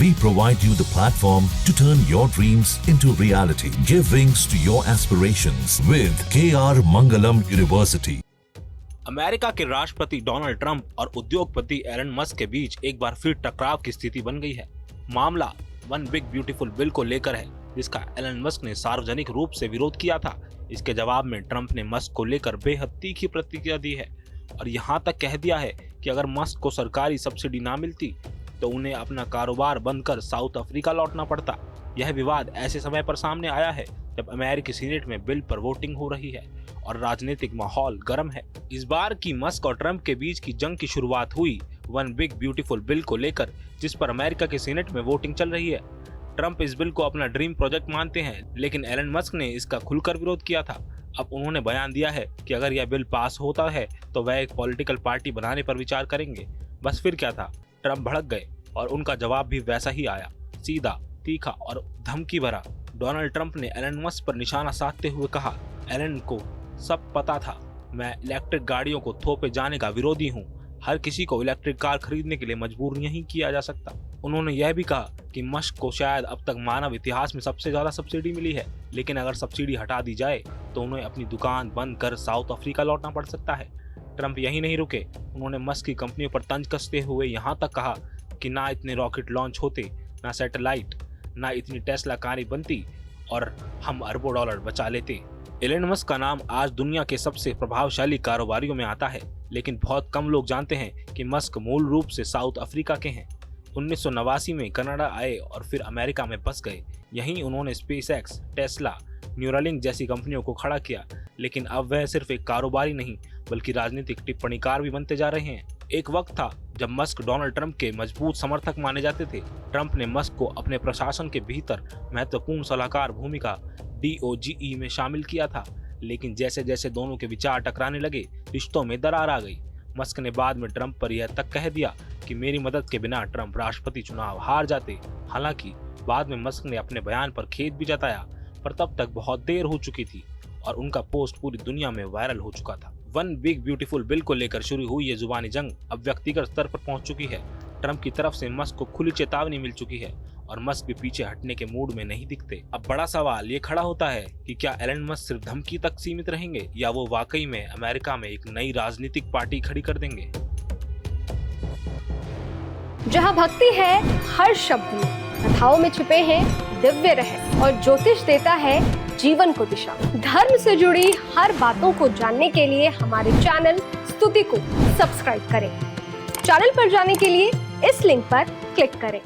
We provide you the platform to turn your dreams into reality. Give wings to your aspirations with KR Mangalam University. America के राष्ट्रपति Donald Trump और उद्योगपति Elon Musk के बीच एक बार फिर टकराव की स्थिति बन गई है। मामला वन बिग ब्यूटीफुल बिल को लेकर है, जिसका एलन मस्क ने सार्वजनिक रूप से विरोध किया था। इसके जवाब में ट्रंप ने मस्क को लेकर बेहद तीखी प्रतिक्रिया दी है और यहां तक कह दिया है कि अगर मस्क को सरकारी सब्सिडी ना मिलती तो उन्हें अपना कारोबार बंद कर साउथ अफ्रीका लौटना पड़ता। यह विवाद ऐसे समय पर सामने आया है जब अमेरिकी सीनेट में बिल पर वोटिंग हो रही है और राजनीतिक माहौल गर्म है। इस बार की मस्क और ट्रंप के बीच की जंग की शुरुआत हुई वन बिग ब्यूटीफुल बिल को लेकर, जिस पर अमेरिका के सीनेट में वोटिंग चल रही है। ट्रंप इस बिल को अपना ड्रीम प्रोजेक्ट मानते हैं, लेकिन एलन मस्क ने इसका खुलकर विरोध किया था। अब उन्होंने बयान दिया है कि अगर यह बिल पास होता है तो वह एक पॉलिटिकल पार्टी बनाने पर विचार करेंगे। बस फिर क्या था, ट्रंप भड़क गए और उनका जवाब भी वैसा ही आया, सीधा, तीखा और धमकी भरा। डोनाल्ड ट्रंप ने एलन मस्क पर निशाना साधते हुए कहा, एलन को सब पता था, मैं इलेक्ट्रिक गाड़ियों को थोपे जाने का विरोधी हूँ। हर किसी को इलेक्ट्रिक कार खरीदने के लिए मजबूर नहीं किया जा सकता। उन्होंने यह भी कहा कि मस्क को शायद अब तक मानव इतिहास में सबसे ज्यादा सब्सिडी मिली है, लेकिन अगर सब्सिडी हटा दी जाए तो उन्हें अपनी दुकान बंद कर साउथ अफ्रीका लौटना पड़ सकता है। ट्रंप यही नहीं रुके, उन्होंने मस्क की कंपनियों पर तंज कसते हुए यहाँ तक कहा कि ना इतने रॉकेट लॉन्च होते, ना सैटेलाइट, ना इतनी टेस्ला कारें बनती और हम अरबों डॉलर बचा लेते। एलन मस्क का नाम आज दुनिया के सबसे प्रभावशाली कारोबारियों में आता है, लेकिन बहुत कम लोग जानते हैं कि मस्क मूल रूप से साउथ अफ्रीका के हैं। 1989 में कनाडा आए और फिर अमेरिका में बस गए। यहीं उन्होंने स्पेसएक्स, टेस्ला, न्यूरालिंक जैसी कंपनियों को खड़ा किया, लेकिन अब वह सिर्फ एक कारोबारी नहीं बल्कि राजनीतिक टिप्पणीकार भी बनते जा रहे हैं। एक वक्त था जब मस्क डोनाल्ड ट्रंप के मजबूत समर्थक माने जाते थे। ट्रंप ने मस्क को अपने प्रशासन के भीतर महत्वपूर्ण सलाहकार भूमिका DOGE में शामिल किया था, लेकिन जैसे जैसे दोनों के विचार टकराने लगे, रिश्तों में दरार आ गई। मस्क ने बाद में ट्रंप पर यह तक कह दिया कि मेरी मदद के बिना ट्रंप राष्ट्रपति चुनाव हार जाते। हालांकि बाद में मस्क ने अपने बयान पर खेद भी जताया, पर तब तक बहुत देर हो चुकी थी और उनका पोस्ट पूरी दुनिया में वायरल हो चुका था। वन बिग ब्यूटीफुल बिल को लेकर शुरू हुई ये जुबानी जंग अब व्यक्तिगत स्तर पर पहुंच चुकी है। ट्रंप की तरफ से मस्क को खुली चेतावनी मिल चुकी है और मस्क भी पीछे हटने के मूड में नहीं दिखते। अब बड़ा सवाल ये खड़ा होता है कि क्या एलन मस्क सिर्फ धमकी तक सीमित रहेंगे या वो वाकई में अमेरिका में एक नई राजनीतिक पार्टी खड़ी कर देंगे। जहाँ भक्ति है हर शब्द में, कथाओं में छुपे हैं दिव्य रहस्य और ज्योतिष देता है जीवन को दिशा। धर्म से जुड़ी हर बातों को जानने के लिए हमारे चैनल स्तुति को सब्सक्राइब करें। चैनल पर जाने के लिए इस लिंक पर क्लिक करें।